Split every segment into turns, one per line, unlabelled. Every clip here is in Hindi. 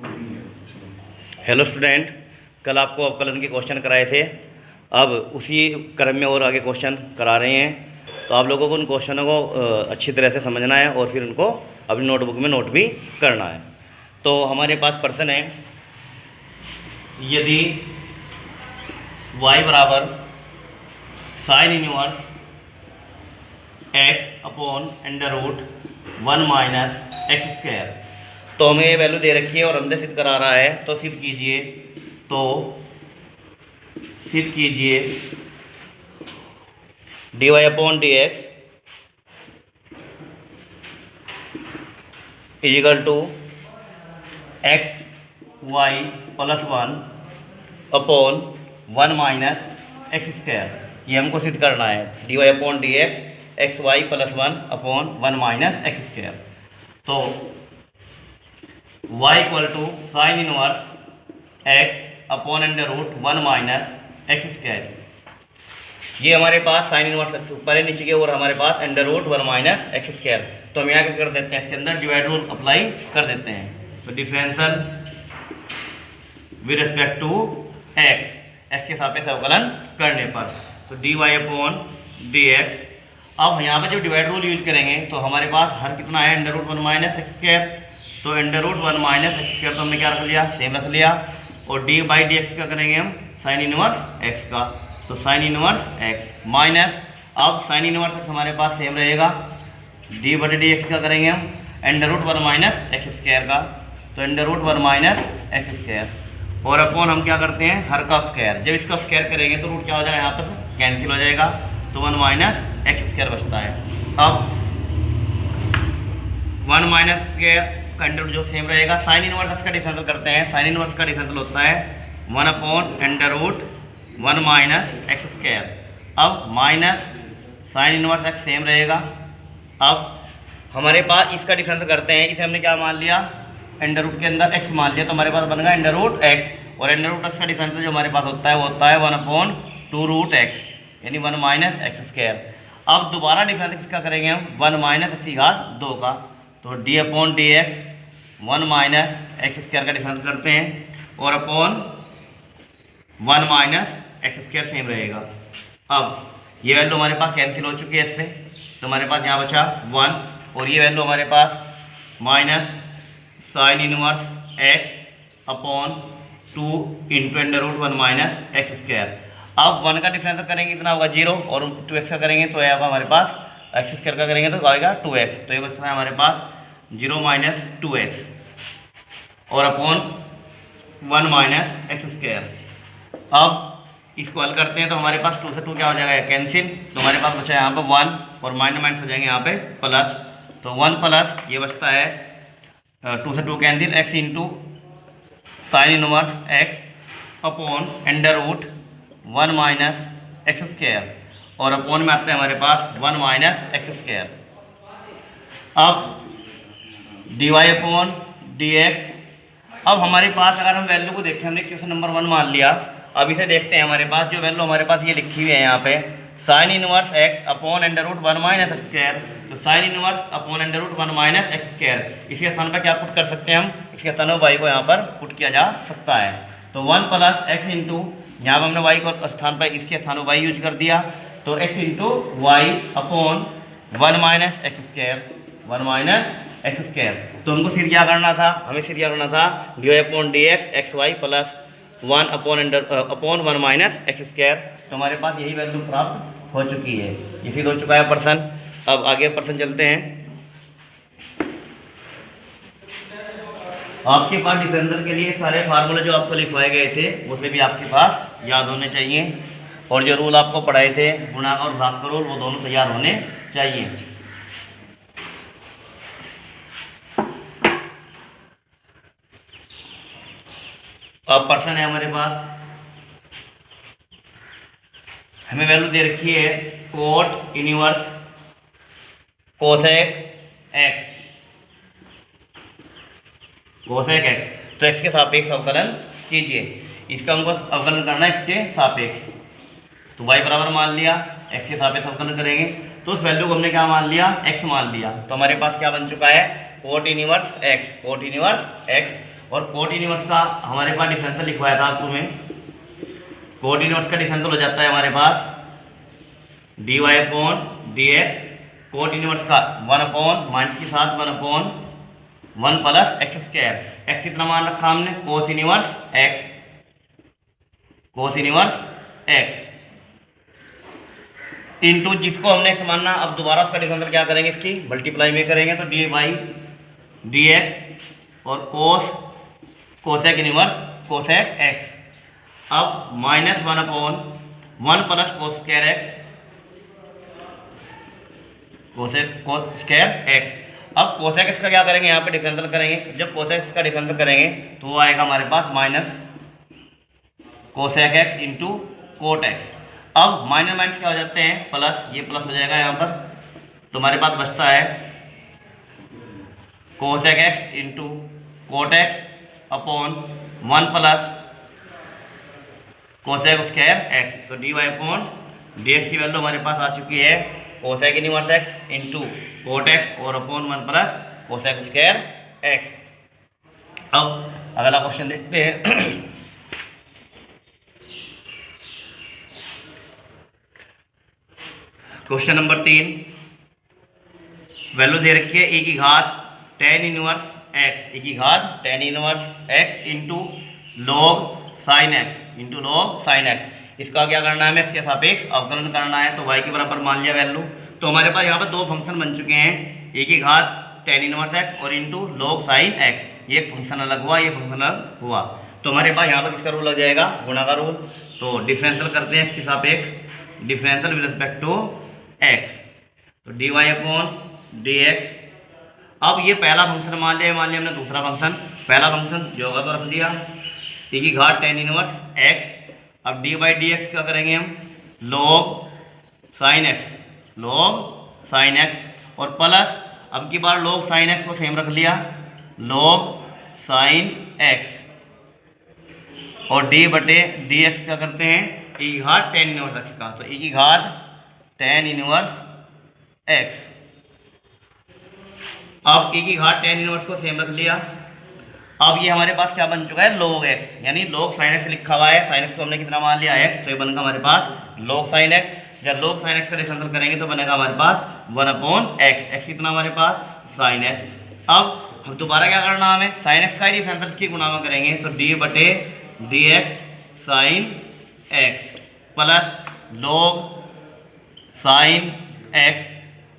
हेलो स्टूडेंट, कल आपको अवकलन के क्वेश्चन कराए थे। अब उसी क्रम में और आगे क्वेश्चन करा रहे हैं, तो आप लोगों को उन क्वेश्चनों को अच्छी तरह से समझना है और फिर उनको अपनी नोटबुक में नोट भी करना है। तो हमारे पास प्रश्न है, यदि y बराबर sine inverse x upon under root 1 minus x square, तो हमें ये वैल्यू दे रखी है और हमसे सिद्ध करा रहा है। तो सिद्ध कीजिए dy upon d x equal to x y plus 1 upon 1 minus x square. ये हमको सिद्ध करना है, dy upon d x y plus 1 upon 1 minus x square. तो y equal to sine inverse x upon under root 1 minus x square. ये हमारे पास साइन इनवर्स ऊपर है नीचे के, और हमारे पास under root 1 minus x square. तो हम यहाँ क्या कर देते हैं, इसके अंदर डिवाइड रूल अप्लाई कर देते हैं। तो differential with respect to x के सापेक्ष अवकलन करने पर, तो dy अपॉन डी एक्स। अब यहाँ पे जब डिवाइड रूल यूज करेंगे तो हमारे पास हर कितना है, under root 1 minus x square. तो under root 1 minus x square तो हमने क्या रख लिया, सेम रख लिया। और डी बाई डी एक्स का करेंगे हम साइन इनवर्स एक्स का, तो साइन इनवर्स एक्स माइनस, अब साइन इनवर्स एक्स हमारे पास सेम रहेगा, डी बटे डी एक्स का करेंगे हम under root 1 minus x square का, तो under root 1 minus x square. और अपॉन हम क्या करते हैं, हर का स्क्वायर। जब इसका स्क्वायर करेंगे तो रूट क्या हो जाएगा, यहाँ पर कैंसिल हो जाएगा, तो 1 माइनस एक्स स्क्वायर बचता है। अब 1 माइनस स्क्वायर का अंडर रूट जो सेम रहेगा, साइन इनवर्स एक्स का डिफरेंशियल करते हैं। साइन इनवर्स का डिफरेंशियल होता है 1 upon under root 1 minus x square. अब minus sine inverse x same रहेगा। अब हमारे पास इसका डिफरेंशियल करते हैं, इसे हमने क्या मान लिया, अंडर रूट के अंदर x मान लिया, तो हमारे पास बन गया अंडर रूट x। और अंडर रूट x का डिफरेंशियल जो हमारे पास होता है वो होता है 1 अपॉन 2 रूट x, यानी 1 माइनस एक्स स्क्वायर। अब दोबारा डिफरेंशियल किसका करेंगे हम, 1 माइनस एक्स की घात 2 का, तो d upon d x 1 minus x square का डिफरेंस करते हैं, और upon 1 minus x square same रहेगा। अब ये वैल्यू हमारे पास कैंसिल हो चुकी है इससे, तो हमारे पास यहाँ बचा 1, और ये वैल्यू हमारे पास minus sine inverse x upon 2 into under root 1 minus x square. अब 1 का डिफरेंस करेंगे कितना होगा 0, और 2x का करेंगे तो आएगा हमारे पास, एक्स स्क्वायर का करेंगे तो आएगा 2x, तो ये बचता है हमारे पास 0 माइनस 2x और अपॉन 1 माइनस एक्स स्क्वायर। अब इसको हल करते हैं तो हमारे पास 2 से 2 क्या हो जाएगा, कैंसिल, तो हमारे पास बचा है यहाँ पे 1, और माइनस माइनस हो जाएंगे यहाँ पे प्लस, तो 1 प्लस ये बचता है 2 से 2 cancel, x into sine inverse x upon under root 1 minus x square, और अपॉन में आता है हमारे पास 1 माइनस एक्स स्क्वायर। अब dy अपॉन डी एक्स। अब हमारे पास अगर हम वैल्यू को देखें, हमने क्वेश्चन नंबर 1 मान लिया। अब इसे देखते हैं, हमारे पास जो वैल्यू हमारे पास ये लिखी हुई है यहाँ पे, sine inverse x upon under root 1 minus x square, तो sine inverse upon under root 1 minus x square, इसके स्थान पर क्या पुट कर सकते हैं हम, इसके स्थान पर y को यहाँ पर पुट किया जा सकता है। तो 1 प्लस एक्स इंटू, यहाँ पर हमने y को स्थान पर, इसके स्थान पर y यूज कर दिया, तो x into y upon 1 minus x square, 1 minus x square. तो हमको सिर्फ क्या करना था, हमें सिर्फ क्या करना था, d upon d x x y plus 1 upon 1 minus x square. तो हमारे पास यही वैल्यू प्राप्त हो चुकी है, ये फिर हो चुका है प्रश्न। अब आगे प्रश्न चलते हैं। आपके पास डिफरेंशियल के लिए सारे फार्मूले जो आपको लिखवाए गए थे वो से भी आपके पास याद होने चाहिए, और जो रूल आपको पढ़ाए थे गुणा और भाग का रूल, वो दोनों तैयार होने चाहिए। अब प्रश्न है हमारे पास, हमें वैल्यू दे रखी है cot inverse cosec x, cosec x, तो एक्स के सापेक्ष अवकलन कीजिए। इसका हमको अवकलन करना है x के सापेक्ष, तो y बराबर मान लिया, x के सापेक्ष अवकलन करेंगे तो उस वैल्यू को हमने क्या मान लिया, x मान लिया। तो हमारे पास क्या बन चुका है, cot inverse x, cot inverse x, और कोट इनवर्स का हमारे पास डिफरेंशियल लिखवाया था आपको मैं। कोट इनवर्स का डिफरेंशियल हो जाता है हमारे पास dy upon dx, cot inverse का 1 अपॉन माइनस के साथ 1 upon 1 plus x square. X कितना मान रखा हमने, cos inverse x, cos inverse x into जिसको हमने एक्स मानना, अब दोबारा उसका डिफरेंशियल क्या करेंगे, इसकी मल्टीप्लाई में करेंगे तो डी बाई डी एक्स और कोसेक इनवर्स कोसेक एक्स। अब minus 1 upon 1 plus cos square x, cosec cos square x. अब कोसेक एक्स का क्या करेंगे, यहाँ पे डिफरेंशियल करेंगे। जब कोसेक एक्स का डिफरेंशियल करेंगे तो वो आएगा हमारे पास minus cosec x into cot x. अब माइनस माइनस क्या हो जाते हैं, प्लस, ये प्लस हो जाएगा यहाँ पर, तो हमारे पास बचता है cosec x into cot x upon 1 plus cosec square x. तो d y upon d x की वैल्यू हमारे पास आ चुकी है cosec inverse x into cot x और upon 1 plus cosec square x. अब अगला क्वेश्चन देखते हैं। क्वेश्चन नंबर 3, वैल्यू दे रखी है e की घात tan इनवर्स x, e की घात tan inverse x into log sine x into log sine x. इसका क्या करना है, हमें x के सापेक्ष अवकलन करना है, तो y के बराबर मान लिया वैल्यू। तो हमारे पास यहाँ पर दो फंक्शन बन चुके हैं, e की घात tan इनवर्स x और इंटू लॉग साइन x। ये एक फंक्शन अलग हुआ, ये फंक्शन अलग हुआ। तो हमारे पास यहाँ पर किसका रूल लग जाएगा, गुणा का रूल। तो डिफरेंशियल करते हैं x के सापेक्ष, differential with respect to x, तो dy अपॉन dx। अब ये पहला फंक्शन मान लिया हमने दूसरा फंक्शन, पहला फंक्शन जो होगा तो रख दिया e की घात tan इनवर्स x। अब dy बाई डी एक्स क्या करेंगे हम, log sine x, log sine x और प्लस अब की बार log साइन x को सेम रख लिया, log साइन x और d बटे डी एक्स क्या करते हैं, e की घात tan इनवर्स x का, तो e की घात tan इनवर्स x। अब e की घात tan इनवर्स को सेम रख लिया। अब ये हमारे पास क्या बन चुका है, log x, यानी log sin x लिखा हुआ है, sin x को हमने कितना मान लिया x, तो ये बनेगा हमारे पास log sin x। जब log sin x का डिफरेंशियल करेंगे तो बनेगा हमारे पास 1 अपॉन x, x कितना हमारे पास sin x। अब हम दोबारा क्या करना, हमें sin x का ही डिफरेंशियल की गुणा में करेंगे, तो d बटे d x sine x plus log sine x।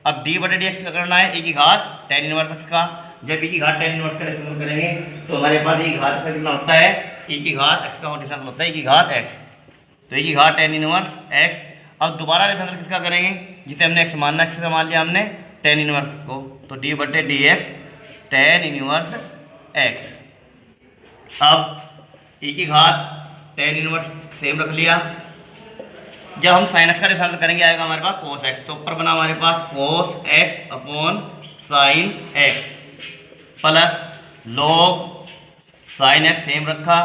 अब d बटे डी एक्स क्या करना है, e की घात tan इनवर्स x का। जब e की घात tan इनवर्स का डिफरेंशियल करेंगे तो हमारे पास e की घात का कितना होता है, e की घात x का डिफरेंशियल होता है e की घात x, तो e की घात tan इनवर्स x। अब दोबारा डिफरेंशियल किसका करेंगे, जिसे हमने x मानना, x का मान लिया हमने tan इनवर्स को, तो d बटे d x tan inverse x। अब e की घात tan इनवर्स सेम रख लिया। जब हम साइन एक्स का डिफरेंशियल करेंगे आएगा हमारे पास कोस एक्स, तो ऊपर बना हमारे पास cos x upon sine x plus log sine x same रखा।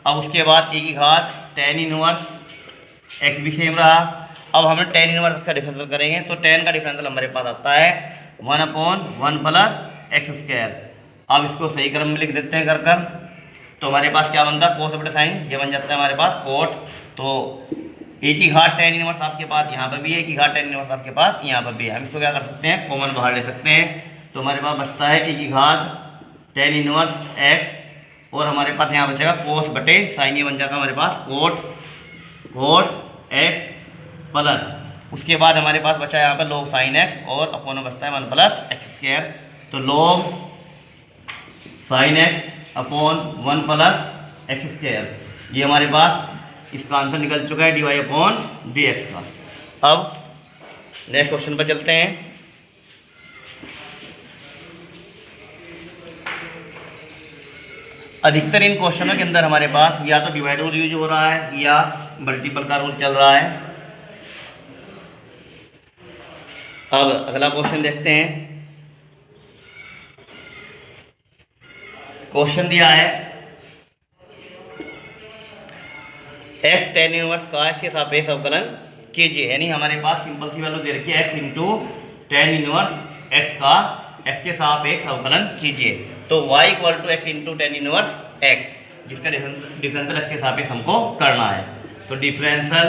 अब उसके बाद e की घात tan इनवर्स x भी सेम रहा। अब हम tan इनवर्स का डिफरेंशियल करेंगे तो tan का डिफरेंशियल हमारे पास आता है 1 अपॉन 1 प्लस एक्स स्क्वायर। अब इसको सही क्रम में लिख देते हैं कर तो हमारे पास क्या बनता है, कोस बटे साइन, ये बन जाता है हमारे पास कोट। तो e की घात tan इनवर्स आपके पास यहाँ पर भी है, e की घात tan इनवर्स आपके पास यहाँ पर भी है। हम इसको क्या कर सकते हैं, कॉमन बाहर ले सकते हैं, तो हमारे पास बचता है e की घात tan इनवर्स x और हमारे पास यहाँ बचेगा कोस बटे साइन, ये बन जाएगा हमारे पास कोट x प्लस उसके बाद हमारे पास बचा यहाँ पर log साइन x और अपॉन बचता है 1 प्लस एक्स स्क्वायर, तो log sine x upon 1 plus x square. ये हमारे पास इसका आंसर निकल चुका है d y upon d x का। अब नेक्स्ट क्वेश्चन पर चलते हैं। अधिकतर इन क्वेश्चनों के अंदर हमारे पास या तो डिवाइड रूल यूज हो रहा है या मल्टीपल का रूल चल रहा है। अब अगला क्वेश्चन देखते हैं। क्वेश्चन दिया है x tan इनवर्स का x के सापेक्ष अवकलन कीजिए, यानी हमारे पास सिंपल सी वैल्यू दे रखी है x into tan inverse x का x के सापेक्ष अवकलन कीजिए। तो y equal to x into tan inverse x, जिसका डिफरेंशियल एक्स के सापेक्ष हमको करना है। तो differential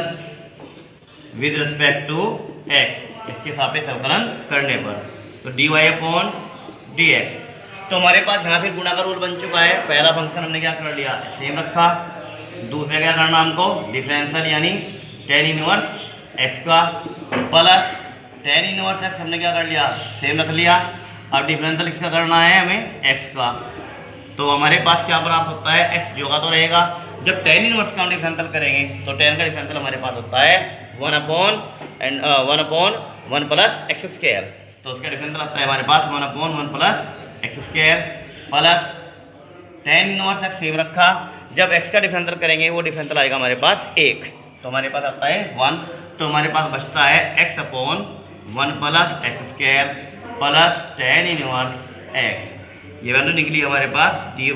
with respect to x, इसके सापेक्ष अवकलन करने पर तो dy अपॉन dx। तो हमारे पास यहाँ फिर गुणा का रूल बन चुका है। पहला फंक्शन हमने क्या कर लिया, सेम रखा। दूसरा क्या करना हमको, डिफरेंशियल यानी टेन इनवर्स एक्स का प्लस टेन इनवर्स एक्स हमने क्या कर लिया, सेम रख लिया। अब डिफरेंशियल किसका करना है हमें, एक्स का। तो हमारे पास क्या प्राप्त होता है, एक्स जो का तो रहेगा। जब टेन इनवर्स का हम डिफरेंशियल करेंगे तो टेन का डिफरेंशियल हमारे पास होता है one upon one plus x square. तो उसका डिफरेंशियल आता है हमारे पास one upon one plus x square plus tan inverse x same रखा। जब एक्स का डिफरेंशियल करेंगे वो डिफरेंशियल आएगा हमारे पास एक, तो हमारे पास आता है वन। तो हमारे पास बचता है x upon one plus x square plus tan inverse x. ये वैल्यू निकली हमारे पास dy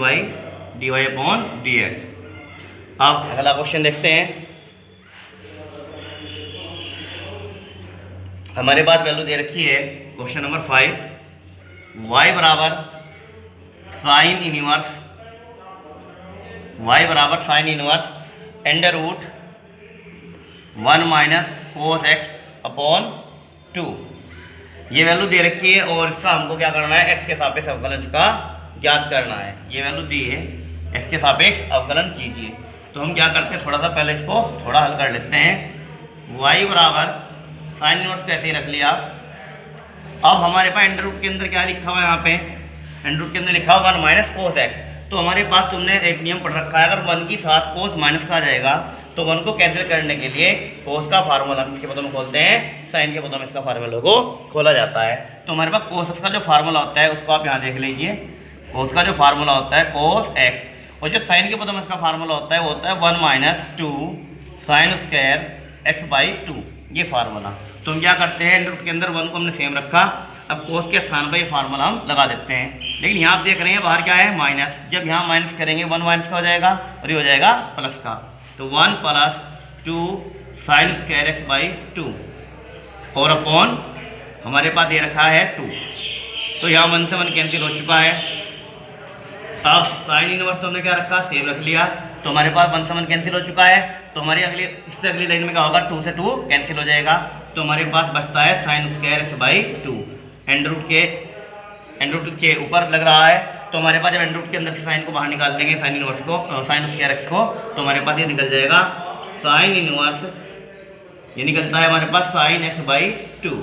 अपॉन dx। अब अगला क्वेश्चन देखते हैं। हमारे पास वैल्यू दे रखी है क्वेश्चन नंबर 5, y बराबर sine inverse under root 1 minus cos x upon 2। ये वैल्यू दे रखी है और इसका हमको क्या करना है, एक्स के सापेक्ष अवकलन इसका ज्ञात करना है। ये वैल्यू दी है, एक्स के सापेक्ष अवकलन कीजिए। तो हम क्या करते हैं, थोड़ा सा पहले इसको थोड़ा हल कर लेते हैं। y बराबर साइन इनवर्स को ऐसे ही रख लिया। अब हमारे पास अंडर रूट के अंदर क्या लिखा हुआ है, यहाँ पे अंडर रूट के अंदर लिखा हुआ 1 माइनस कोस एक्स। तो हमारे पास तुमने एक नियम पढ़ रखा है, अगर 1 की साथ कोस माइनस का आ जाएगा तो 1 को कैंसिल करने के लिए कोस का फार्मूला हम इसके पदों में खोलते हैं, साइन के पदों में इसका फार्मूला को खोला जाता है। तो हमारे पास कोस का जो फार्मूला होता है उसको आप यहाँ देख लीजिए। कोस का जो फार्मूला होता है कोस एक्स, और जो साइन के पदों में इसका फार्मूला होता है वो होता है 1 minus 2 sign square x by 2, ये फार्मूला। तो हम क्या करते हैं, अंडर रूट के अंदर 1 को हमने सेम रखा। अब कोस के स्थान पर ये फार्मूला हम लगा देते हैं। लेकिन यहाँ आप देख रहे हैं बाहर क्या है, माइनस। जब यहाँ माइनस करेंगे 1 माइनस का हो जाएगा और ये हो जाएगा प्लस का। तो 1 plus 2 sign square x by 2 और अपॉन हमारे पास ये रखा है 2। तो यहाँ 1 से 1 कैंसिल हो चुका है। अब साइन इनवर्स तो हमने क्या रखा, सेम रख लिया। तो हमारे पास 1 से 1 कैंसिल हो चुका है। तो हमारी इससे अगली लाइन में क्या होगा, 2 से 2 कैंसिल हो जाएगा। तो हमारे पास बचता है sine square x by 2। Under root के ऊपर लग रहा है। तो हमारे पास जब अंडर रूट के अंदर से साइन को बाहर निकाल देंगे, साइन इनवर्स को, साइन स्क्वायर एक्स को, तो हमारे पास ये निकल जाएगा साइन इनवर्स, ये निकलता है हमारे पास साइन एक्स बाई 2।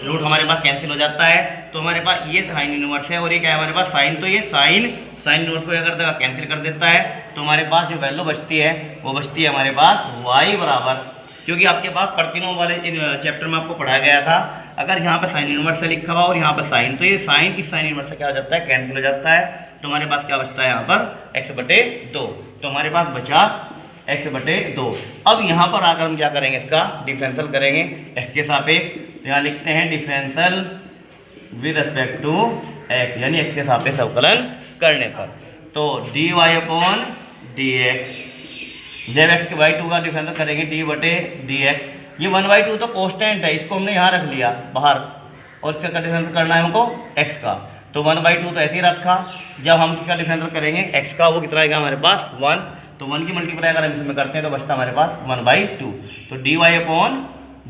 रूट हमारे पास कैंसिल हो जाता है। तो हमारे पास ये साइन इनवर्स है और ये क्या है हमारे पास साइन। तो ये साइन इनवर्स को क्या करता है, कैंसिल कर देता है। तो हमारे पास जो वैल्यू बचती है वो बचती है हमारे पास y बराबर, क्योंकि आपके पास प्रतिलोम वाले चैप्टर में आपको पढ़ाया गया था, अगर यहाँ पे साइन इनवर्स से लिखा हुआ और यहाँ पर साइन, तो ये साइन इस साइन इनवर्स से क्या हो जाता है, कैंसिल हो जाता है। तो हमारे पास क्या बचता है यहाँ पर x/2। तो हमारे पास बचा x/2। अब यहाँ पर आकर हम क्या करेंगे, इसका डिफरेंशियल करेंगे x के सापेक्ष। तो यहाँ लिखते हैं differential with respect to x, यानी x के सापेक्ष अवकलन करने पर। तो dy अपॉन dx, जब x बाई 2 का डिफरेंशियल करेंगे d/dx। ये 1/2 तो कांस्टेंट है, इसको हमने यहाँ रख लिया बाहर, और इसका डिफरेंशियल करना है हमको x का। तो 1/2 तो ऐसे ही रखा। जब हम इसका डिफरेंशियल करेंगे x का, वो कितना आएगा हमारे पास 1। तो 1 की मल्टीप्लाई अगर हम इसमें करते हैं तो बचता हमारे पास 1/2। तो dy अपॉन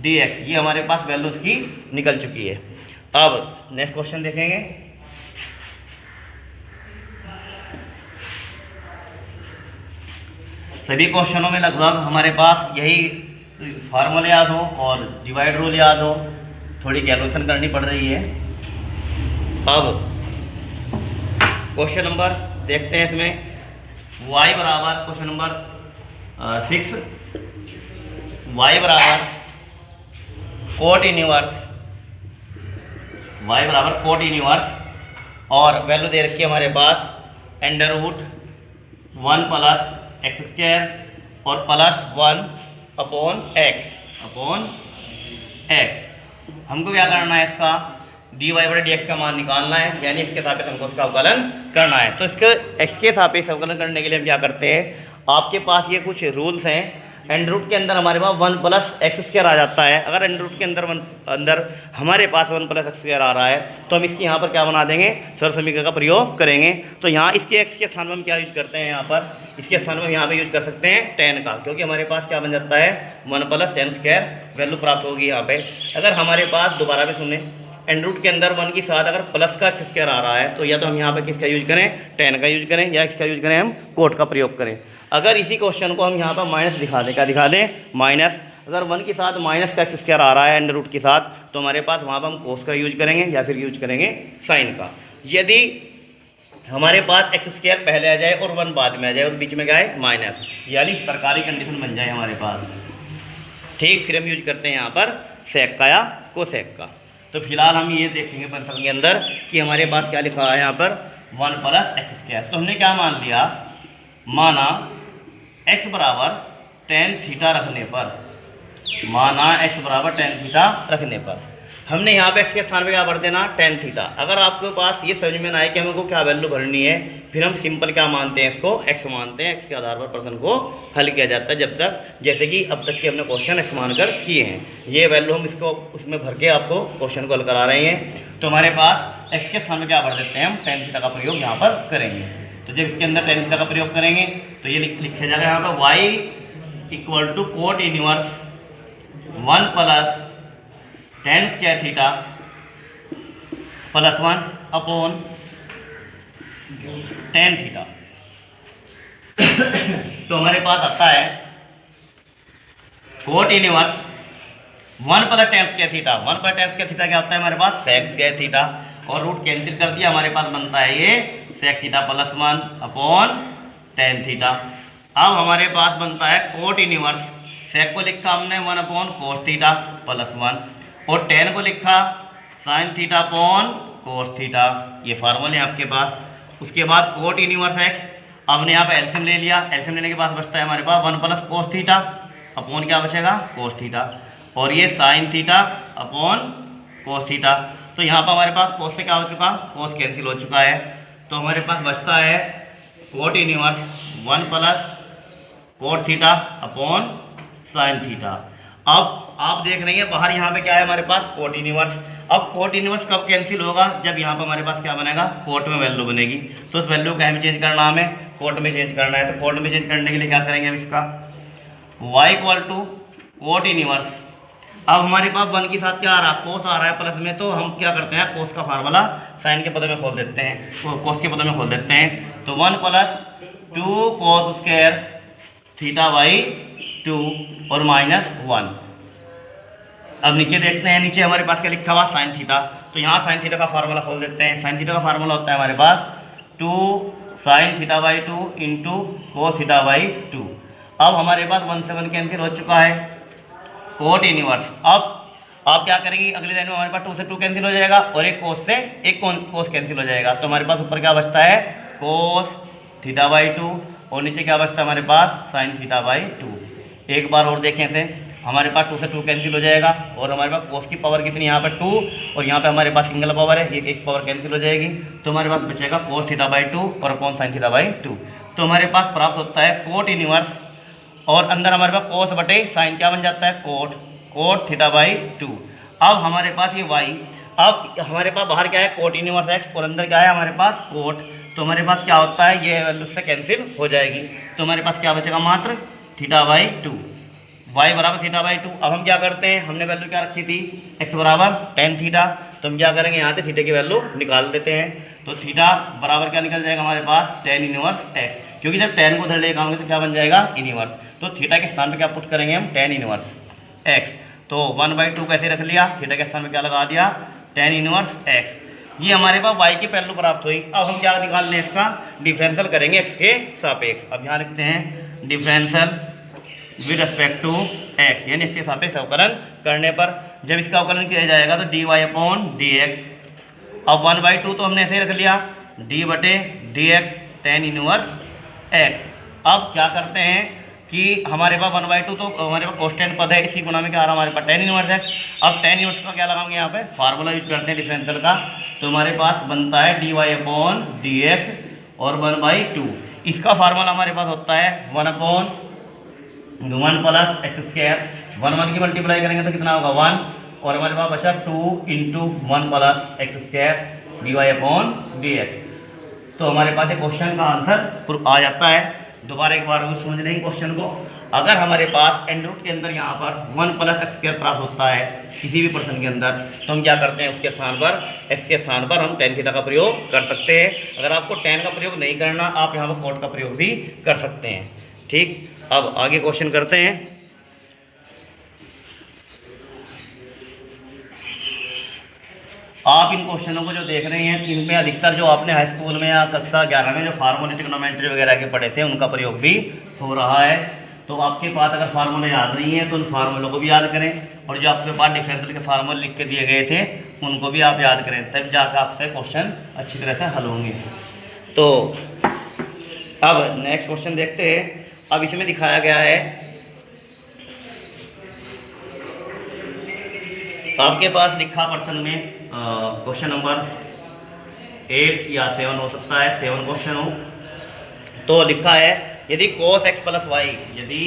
dx, ये हमारे पास वैल्यू इसकी निकल चुकी है। अब नेक्स्ट क्वेश्चन देखेंगे। सभी क्वेश्चनों में लगभग हमारे पास यही फार्मूला याद हो और डिवाइड रूल याद हो, थोड़ी कैलकुलेशन करनी पड़ रही है। अब क्वेश्चन नंबर देखते हैं, इसमें y बराबर क्वेश्चन नंबर 6, y बराबर कोट इनवर्स और वैल्यू दे रखी है हमारे पास under root 1 plus x square और प्लस 1 अपॉन एक्स। हमको क्या करना है, इसका dy/dx का मान निकालना है, यानी इसके सापेक्ष हमको उसका अवकलन करना है। तो इसके x के सापेक्ष अवकलन करने के लिए हम क्या करते हैं, आपके पास ये कुछ रूल्स हैं। अंडर रूट के अंदर हमारे पास 1 प्लस एक्स स्क्वायर आ जाता है। अगर अंडर रूट के अंदर हमारे पास 1 प्लस एक्स स्क्वायर आ रहा है तो हम इसकी यहाँ पर क्या बना देंगे, सरल समीकरण का प्रयोग करेंगे। तो यहाँ इसके एक्स के स्थान पर हम क्या यूज करते हैं, यहाँ पर इसके स्थान पर यहाँ पर यूज कर सकते हैं टेन का, क्योंकि हमारे पास क्या बन जाता है 1 प्लस टेन स्क्वायर वैल्यू प्राप्त होगी यहाँ पे। अगर हमारे पास दोबारा भी सुने अंडर रूट के अंदर 1 के साथ अगर प्लस का एक्स स्क्वायर आ रहा है तो या तो हम यहाँ पर किसका यूज करें, टेन का यूज करें, या इसका यूज करें हम कोट का प्रयोग करें। अगर इसी क्वेश्चन को हम यहाँ पर माइनस दिखा दें, क्या दिखा दें, माइनस, अगर 1 के साथ माइनस का एक्स स्क्वायर आ रहा है अंडर रूट के साथ तो हमारे पास वहाँ पर हम कोस का यूज करेंगे या फिर यूज करेंगे साइन का। यदि हमारे पास एक्स स्क्वायर पहले आ जाए और 1 बाद में आ जाए और बीच में क्या है माइनस, यानी इस प्रकार की कंडीशन बन जाए हमारे पास, ठीक, फिर हम यूज करते हैं यहाँ पर सेक का या कोसेक का। तो फिलहाल हम ये देखेंगे फंक्शन के अंदर कि हमारे पास क्या लिखा है यहाँ पर 1 प्लस एक्स स्क्वायर। तो हमने क्या मान लिया, माना x बराबर टेन थीटा रखने पर, माना x बराबर टेन थीटा रखने पर हमने यहाँ पे x के स्थान पे क्या भर देना, टेन थीटा। अगर आपके पास ये समझ में ना आए कि हमको क्या वैल्यू भरनी है, फिर हम सिंपल क्या मानते हैं, इसको x मानते हैं। x के आधार पर प्रश्न को हल किया जाता है, जब तक जैसे कि अब तक के हमने क्वेश्चन x मानकर किए हैं। ये वैल्यू हम इसको उसमें भर के आपको क्वेश्चन को हल करा रहे हैं। तो हमारे पास x के स्थान में क्या भर देते हैं, हम टेन थीटा का प्रयोग यहाँ पर करेंगे। तो जब इसके अंदर टेन थीटा का प्रयोग करेंगे तो ये लिखा जाएगा यहाँ पर y equal to cot inverse 1 plus tan square theta plus 1 upon tan theta. तो हमारे पास आता है cot inverse 1 plus tan square theta. 1 plus tan square theta क्या होता है हमारे पास, सेक स्क्वायर थीटा, और रूट कैंसिल कर दिया, हमारे पास बनता है ये sec theta plus 1 upon tan theta. अब हमारे पास बनता है कोट इनवर्स, सेक को लिखा हमने 1 अपॉन कोस थीटा प्लस 1, और टेन को लिखा sine theta upon cos theta. ये फार्मूले हैं आपके पास। उसके बाद कोट इनवर्स एक्स, अब हमने यहाँ पे एलसीएम ले लिया, एलसीएम लेने के बाद बचता है हमारे पास 1 प्लस कोस थीटा अपॉन क्या बचेगा, कोस थीटा, और ये sine theta upon cos theta. तो यहाँ पर हमारे पास कोस से क्या हो चुका, कोस कैंसिल हो चुका है। तो हमारे पास बचता है cot inverse 1 plus cot theta upon sine theta. अब आप देख रहे हैं बाहर यहाँ पे क्या है हमारे पास, कोट इनवर्स। अब कोट इनवर्स कब कैंसिल होगा, जब यहाँ पर हमारे पास क्या बनेगा, कोट में वैल्यू बनेगी। तो उस वैल्यू का हमें चेंज करना, हमें कोट में चेंज करना है। तो कोट में चेंज करने के लिए क्या करेंगे हम, इसका y equal to cot inverse. अब हमारे पास 1 के साथ क्या आ रहा है, कोस आ रहा है प्लस में, तो हम क्या करते हैं, कोस का फार्मूला साइन के पदों में खोल देते हैं, कोस के पदों में खोल देते हैं। तो 1 plus 2 cos square theta by 2 और माइनस 1। अब नीचे देखते हैं, नीचे हमारे पास क्या लिखा हुआ, साइन थीटा। तो यहाँ साइन थीटा का फार्मूला खोल देते हैं। साइन थीटा का फार्मूला होता है हमारे पास 2 sine theta by 2 into cos theta by 2। अब हमारे पास 1 से 1 कैंसिल हो चुका है, कोट इनवर्स। अब आप क्या करेंगे, अगली लाइन में हमारे पास 2 से 2 कैंसिल हो जाएगा और एक कोस से एक कोस कैंसिल हो जाएगा। तो हमारे पास ऊपर क्या बचता है, कोस थीटा बाई 2, और नीचे क्या बचता है हमारे पास, साइन थीटा बाई 2। एक बार और देखें इसे, हमारे पास 2 से 2 कैंसिल हो जाएगा और हमारे पास कोस की पावर कितनी, यहाँ पर 2, और यहाँ पे हमारे पास सिंगल पावर है, ये एक पावर कैंसिल हो जाएगी। तो हमारे पास बचेगा कोस थीटा बाई 2 और अपॉन साइन थीटा बाई 2। तो हमारे पास प्राप्त होता है कोट इनवर्स, और अंदर हमारे पास कोस बटे साइन क्या बन जाता है, कोट थीटा बाई 2। अब हमारे पास ये y, अब हमारे पास बाहर क्या है, कोट इनवर्स x, और अंदर क्या है हमारे पास कोट। तो हमारे पास क्या होता है, ये वैल्यू से कैंसिल हो जाएगी। तो हमारे पास क्या बचेगा, मात्र थीटा बाई 2, y बराबर थीटा बाई 2। अब हम क्या करते हैं, हमने वैल्यू क्या रखी थी, x बराबर टेन थीटा। तो हम क्या करेंगे, यहाँ से थीटा की वैल्यू निकाल देते हैं। तो थीटा बराबर क्या निकल जाएगा हमारे पास, टेन इनवर्स x, क्योंकि जब टेन को उधर लेकर आएंगे तो क्या बन जाएगा, इनवर्स। तो थीटा के स्थान पर क्या पुट करेंगे हम, टेन इनवर्स x। तो 1/2 कैसे रख लिया, थीटा के स्थान में क्या लगा दिया, टेन इनवर्स x। ये हमारे पास y की वैल्यू प्राप्त हुई। अब हम क्या निकाल लें, इसका डिफरेंशियल करेंगे x के सापेक्ष। अब यहाँ लिखते हैं differential with respect to x, यानी x के सापेक्ष अवकलन करने पर जब इसका अवकलन किया जाएगा तो dy अपॉन dx। अब 1/2 तो हमने ऐसे ही रख लिया, d बटे dx टेन इनवर्स x। अब क्या करते हैं कि हमारे पास 1/2 तो हमारे पास कॉन्स्टेंट पद है, इसी गुना में क्या आ रहा है हमारे पास, टेन इनवर्स x। अब टेन इनवर्स का क्या लगाएंगे, यहाँ पे फार्मूला यूज करते हैं डिफरेंशियल का। तो हमारे पास बनता है dy अपॉन dx और 1/2। इसका फार्मूला हमारे पास होता है 1 अपॉन 1 प्लस एक्स स्क्वायर, 1 की मल्टीप्लाई करेंगे तो कितना होगा 1, और हमारे पास बचा 2 into 1 plus x square d y upon d x. तो हमारे पास एक क्वेश्चन का आंसर आ जाता है। दोबारा एक बार समझ लेंगे क्वेश्चन को। अगर हमारे पास एंड रूट के अंदर यहाँ पर 1 प्लस एक्स स्क्वायर प्राप्त होता है किसी भी पर्सन के अंदर, तो हम क्या करते हैं, उसके स्थान पर एक्स के स्थान पर हम tan थीटा का प्रयोग कर सकते हैं। अगर आपको tan का प्रयोग नहीं करना, आप यहाँ पर cot का प्रयोग भी कर सकते हैं। ठीक, अब आगे क्वेश्चन करते हैं। आप इन क्वेश्चनों को जो देख रहे हैं, इनमें अधिकतर जो आपने हाई स्कूल में या कक्षा 11 में जो फार्मूले ट्रिग्नोमेट्री वगैरह के पढ़े थे, उनका प्रयोग भी हो रहा है। तो आपके पास अगर फार्मूले याद नहीं है तो उन फार्मूलों को भी याद करें, और जो आपके पास डिफरेंशियल के फार्मूले लिख के दिए गए थे उनको भी आप याद करें, तब जाकर आपसे क्वेश्चन अच्छी तरह से हल होंगे। तो अब नेक्स्ट क्वेश्चन देखते हैं। अब इसमें दिखाया गया है, आपके पास लिखा पर्सन में क्वेश्चन नंबर 8 या 7 हो सकता है, 7 क्वेश्चन हो। तो लिखा है यदि cos x प्लस वाई, यदि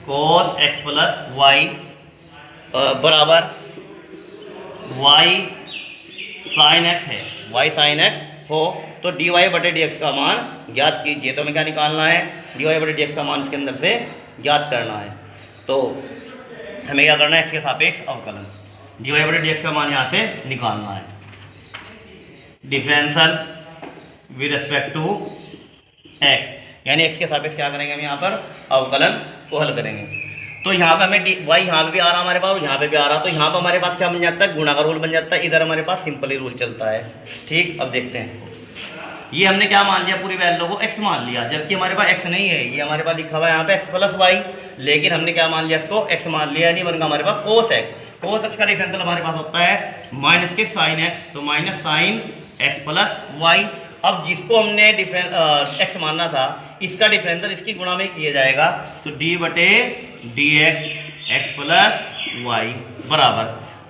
cos x प्लस वाई बराबर y साइन x है, y साइन x हो, तो dy बटे dx का मान ज्ञात कीजिए। तो हमें क्या निकालना है, dy बटे dx का मान इसके अंदर से ज्ञात करना है। तो हमें क्या करना है, x के सापेक्ष अवकलन, dy बटे dx का मान यहाँ से निकालना है। Differential with respect to x, यानी x के सापेक्ष क्या करेंगे, हम यहाँ पर अवकलन को हल करेंगे। तो यहाँ पे हमें y यहाँ पे भी आ रहा हमारे पास, यहाँ पे भी आ रहा, तो यहाँ पर हमारे पास क्या बन जाता है, गुणा का रूल बन जाता है। इधर हमारे पास सिंपल ही रूल चलता है। ठीक, अब देखते हैं इसको। ये हमने क्या मान लिया, पूरी वैल्यू को x मान लिया, जबकि हमारे पास x नहीं है। ये हमारे पास लिखा हुआ है यहाँ पे x प्लस वाई, लेकिन हमने क्या मान लिया, इसको x मान लिया, यानी बनगा हमारे पास cos x। cos x का डिफरेंशियल हमारे पास होता है माइनस के साइन x, तो minus sine x plus y. अब जिसको हमने x मानना था, इसका डिफरेंशियल इसकी गुणा में किया जाएगा, तो d बटे डी एक्स प्लस वाई बराबर।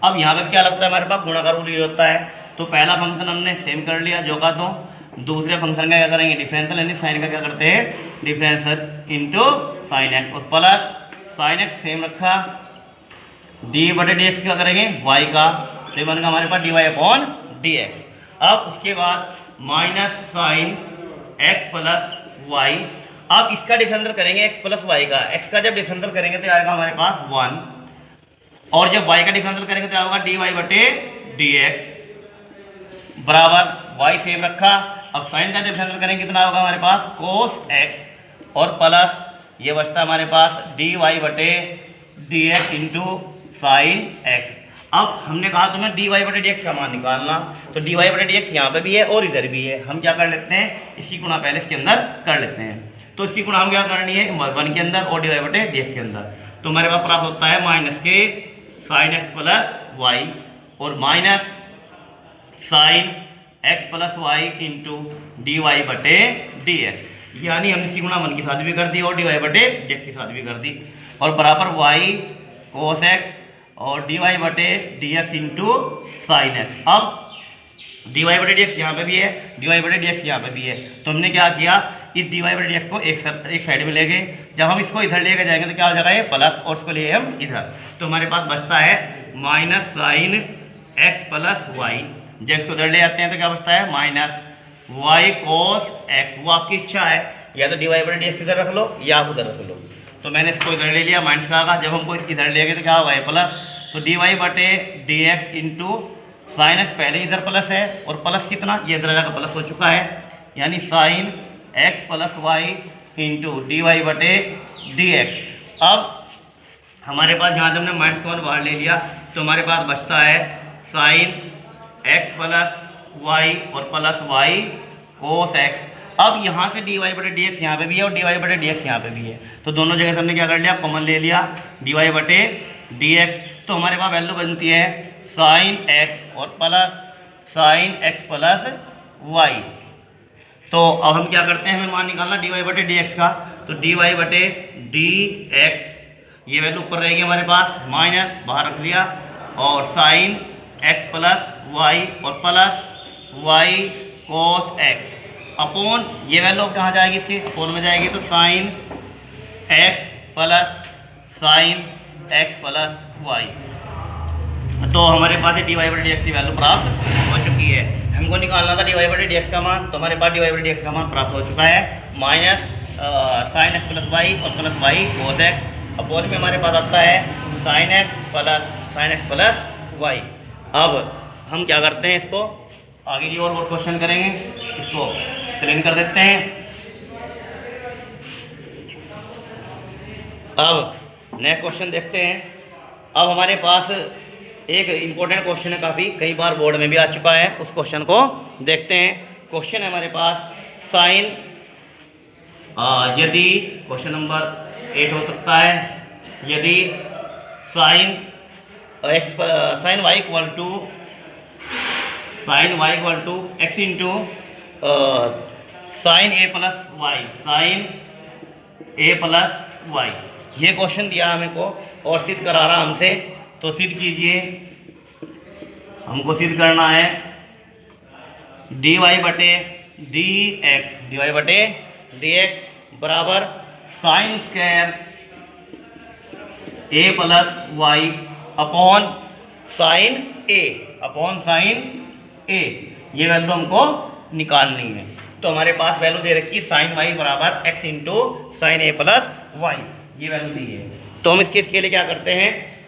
अब यहाँ पे क्या लगता है, हमारे पास गुणा का रूल ये होता है। तो पहला फंक्शन हमने सेम कर लिया जो का, तो दूसरे फंक्शन का क्या करेंगे, डिफरेंशियल, यानी साइन का क्या करते हैं, डिफरेंशियल इंटू साइन एक्स, और प्लस साइन एक्स सेम रखा, डी बटे डी एक्स क्या करेंगे, वाई का, तो बनेगा हमारे पास d y upon d x. अब उसके बाद minus sine x plus y. अब इसका डिफरेंशियल करेंगे x प्लस वाई का, x का जब डिफरेंशियल करेंगे तो आएगा हमारे पास 1, और जब y का डिफरेंशियल करेंगे तो आएगा dy बटे dx बराबर, y सेम रखा। अब साइन का डिफरेंशियल करेंगे कितना होगा हमारे पास, cos x, और प्लस ये बचता है हमारे पास dy बटे dx इंटू साइन x। अब हमने कहा तुम्हें dy बटे dx का मान निकालना, तो dy बटे dx यहाँ पे भी है और इधर भी है। हम क्या कर लेते हैं, इसकी गुणा पहले इसके अंदर कर लेते हैं। तो इसकी गुणा हम क्या करनी है, 1 के अंदर और dy बटे dx के अंदर। तो हमारे पास प्राप्त होता है माइनस के साइन x प्लस वाई, और minus sine x plus y into d y बटे डी एक्स, यानी हमने इसकी गुणा 1 के साथ भी कर दी और dy बटे dx के साथ भी कर दी, और बराबर y cos x और dy बटे dx इंटू साइन एक्स। अब dy बटे dx यहाँ पे भी है, dy बटे dx यहाँ पे भी है, तो हमने क्या किया, इस dy बटे dx को एक साइड में ले गए। जब हम इसको इधर लेके जाएंगे तो क्या हो जाएगा, ये प्लस, और इसको लिए हम इधर, तो हमारे पास बचता है minus sine x plus y. जब इसको इधर ले जाते हैं तो क्या बचता है, माइनस y cos x। वो आपकी इच्छा है, या तो dy बटे dx इधर रख लो या आप उधर रख लो। तो मैंने इसको इधर ले लिया, माइनस का आगा, जब हमको इधर ले गए तो क्या होगा, प्लस, तो dy बटे dx इंटू साइन एक्स, पहले इधर प्लस है, और प्लस कितना, ये इधर जाकर प्लस हो चुका है, यानी sine x plus y into d y बटे डी एक्स। अब हमारे पास यहाँ से हमने माइनस का मान बाहर ले लिया, तो हमारे पास बचता है साइन एक्स प्लस वाई और प्लस वाई कोस एक्स। अब यहाँ से डी वाई बटे डी एक्स यहाँ पर भी है और डी वाई बटे डी एक्स यहाँ पर भी है, तो दोनों जगह से हमने क्या कर लिया, कॉमन ले लिया, डी वाई बटे डी एक्स। तो हमारे पास वैल्यू बनती है साइन एक्स और plus sine x plus y. तो अब हम क्या करते हैं, हमें मान निकालना डी वाई बटे डी एक्स का, तो डी वाई बटे डी एक्स, ये वैल्यू ऊपर रहेगी हमारे पास, माइनस बाहर रख लिया, और साइन एक्स प्लस वाई और plus y cos x upon, ये वैल्यू कहाँ जाएगी, इसकी अपोन में जाएगी, तो sine x plus sine x plus y. तो हमारे पास dy बटे dx की वैल्यू प्राप्त हो चुकी है। हमको निकालना था dy बटे dx का मान, तो हमारे पास dy बटे dx का मान प्राप्त हो चुका है, minus sine x plus y और प्लस वाई कोस एक्स। अपोज में हमारे पास आता है साइन एक्स प्लस वाई। अब हम क्या करते हैं, इसको आगे की और क्वेश्चन करेंगे, इसको क्लीन कर देते हैं। अब नेक्स्ट क्वेश्चन देखते हैं। अब हमारे पास एक इम्पोर्टेंट क्वेश्चन है, काफ़ी कई बार बोर्ड में भी आ चुका है, उस क्वेश्चन को देखते हैं। क्वेश्चन है हमारे पास साइन, यदि क्वेश्चन नंबर 8 हो सकता है, यदि sine y equal to x into sine a plus y, ये क्वेश्चन दिया हमें को और सिद्ध करा रहा हमसे। तो सिद्ध कीजिए, हमको सिद्ध करना है dy बटे dx बराबर sine square a plus y upon sine a. ये वैल्यू हमको निकालनी है। तो हमारे पास वैल्यू दे रखी है साइन वाई बराबर x into sine a plus y, ये वैल्यू दी है। तो हम इसके लिए क्या करते हैं,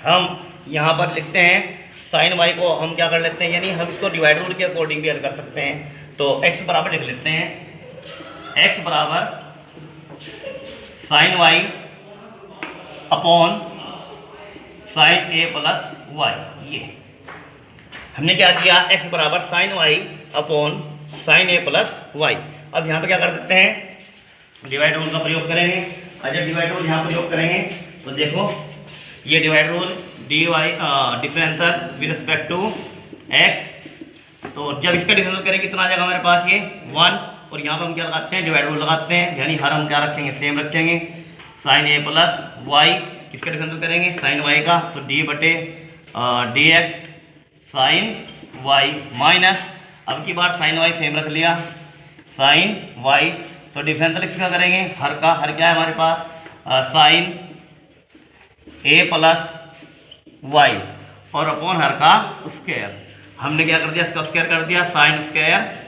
हम यहाँ पर लिखते हैं साइन वाई को हम क्या कर लेते हैं, यानी हम इसको डिवाइड रूल के अकॉर्डिंग भी हल कर सकते हैं। तो x बराबर लिख लेते हैं, x बराबर sign Y upon sine a plus y. ये हमने क्या किया, x बराबर sign Y upon sine a plus y. अब यहाँ पे क्या कर देते हैं, डिवाइड रूल का प्रयोग करेंगे। और जब डिवाइड रूल यहाँ प्रयोग करेंगे तो देखो ये divide rule dy differential with respect to x, तो जब इसका डिफरेंशियल करेंगे कितना आ जाएगा हमारे पास, ये 1। और यहाँ पर हम क्या लगाते हैं, डिवाइड रूल लगाते हैं, यानी हर हम क्या रखेंगे, सेम रखेंगे। साइन ए प्लस वाई किसका डिफरेंशियल करेंगे, साइन वाई का, तो डी बटे dx साइन वाई माइनस, अब की बार साइन वाई सेम रख लिया, साइन वाई, तो डिफरेंशियल किसका करेंगे, हर का। हर क्या है हमारे पास, साइन ए प्लस वाई और अपॉन हर का स्क्वायर। हमने क्या कर दिया, इसका स्क्वायर कर दिया, साइन स्क्वायर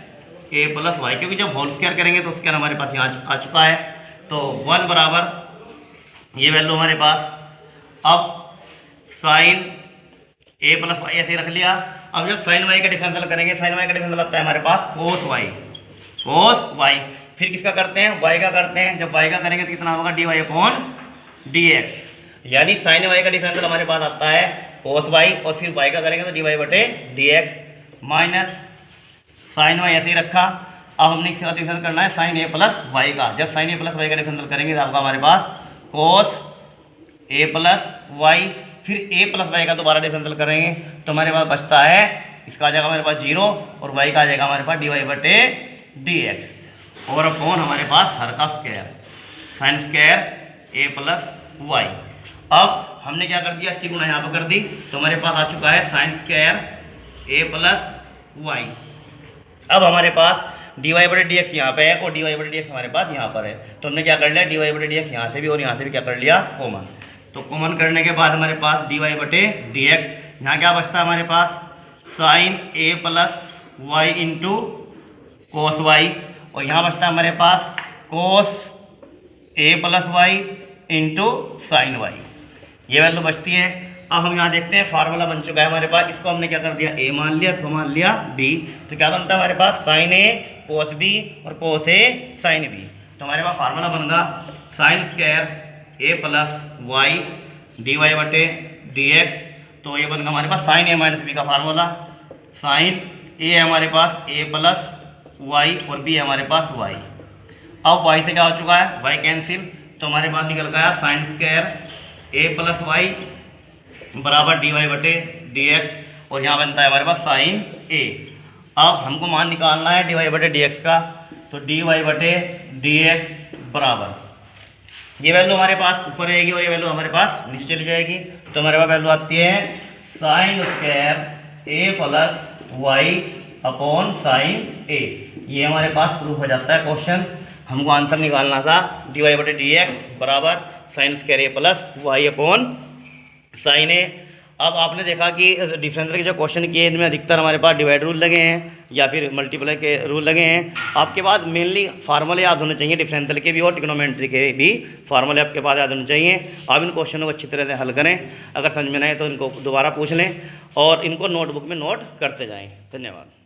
ए प्लस वाई, क्योंकि जब होल स्क्वायर करेंगे तो स्क्वायर हमारे पास यहाँ आ चुका है। तो 1 बराबर ये वैल्यू हमारे पास, अब साइन ए प्लस वाई ऐसे ही रख लिया। अब जब साइन वाई का डिफरेंशियल करेंगे, साइन वाई का डिफरेंशियल आता है हमारे पास कोस वाई। फिर किसका करते हैं, वाई का करते हैं। जब वाई का करेंगे तो कितना होगा, d y upon d x, यानी साइन वाई का डिफरेंशियल हमारे पास आता है कोस वाई, और फिर वाई का करेंगे तो डी वाई बटे d x minus sine y ऐसे ही रखा। अब हमने इसका डिफरेंशियल करना है साइन ए प्लस वाई का। जब साइन ए प्लस वाई का डिफरेंशियल करेंगे तो आपका हमारे पास कोस ए प्लस वाई, फिर ए प्लस वाई का दोबारा डिफरेंशियल करेंगे तो हमारे पास बचता है, इसका आ जाएगा हमारे पास 0 और वाई का आ जाएगा हमारे पास डी वाई बटे डी एक्स और अपॉन हमारे पास हर का स्क्वायर, साइन स्क्वायर ए प्लस वाई। अब हमने क्या कर दिया, इसकी गुणा यहाँ पर कर दी, तो हमारे पास आ चुका है साइन स्क्वायर ए प्लस वाई। अब हमारे पास डी वाई बटे डी एक्स यहाँ पे है और डी वाई बटे डी एक्स हमारे पास यहाँ पर है, तो हमने क्या कर लिया, डी वाई बटे डी एक्स यहाँ से भी और यहाँ से भी क्या कर लिया, कॉमन। तो कॉमन करने के बाद हमारे पास डी वाई बटे डी एक्स, यहाँ क्या बचता है हमारे पास, sine a plus y into cos y, और यहाँ बचता है हमारे पास cos a plus y into sine y, ये वैल्यू बचती है। अब हम यहाँ देखते हैं फार्मूला बन चुका है हमारे पास, इसको हमने क्या कर दिया, ए मान लिया, इसको मान लिया बी, तो क्या बनता है हमारे पास, साइन ए कोस बी और कोस ए साइन बी। तो हमारे पास फार्मूला बन गया साइन स्क्वायर ए प्लस वाई डी वाई बटे डी एक्स, तो ये बन गया हमारे पास साइन ए माइनस बी का फार्मूला। साइन ए है हमारे पास ए प्लस वाई और बी है हमारे पास वाई। अब वाई से क्या हो चुका है, वाई कैंसिल, तो हमारे पास निकल गया साइन स्क्वायर ए प्लस वाई बराबर डी वाई बटे डी एक्स, और यहाँ बनता है हमारे पास साइन ए। अब हमको मान निकालना है डी वाई बटे डी एक्स का, तो डी वाई बटे डी एक्स बराबर ये वैल्यू हमारे पास ऊपर रहेगी और ये वैल्यू हमारे पास नीचे चली जाएगी, तो हमारे पास वैल्यू आती है sine square A plus y upon sine a. ये हमारे पास प्रूफ हो जाता है क्वेश्चन। हमको आंसर निकालना था dy/dx बराबर साइन स्क्वायर ए प्लस वाई अपॉन साइन ए। अब आपने देखा कि डिफरेंशियल के जो क्वेश्चन किए इनमें अधिकतर हमारे पास डिवाइड रूल लगे हैं या फिर मल्टीप्लाई के रूल लगे हैं। आपके पास मेनली फार्मूले याद होने चाहिए, डिफरेंशियल के भी और ट्रिग्नोमेट्री के भी फार्मूले आपके पास याद होने चाहिए। आप इन क्वेश्चनों को अच्छी तरह से हल करें, अगर समझ में नहीं आए तो इनको दोबारा पूछ लें और इनको नोटबुक में नोट करते जाएँ। धन्यवाद।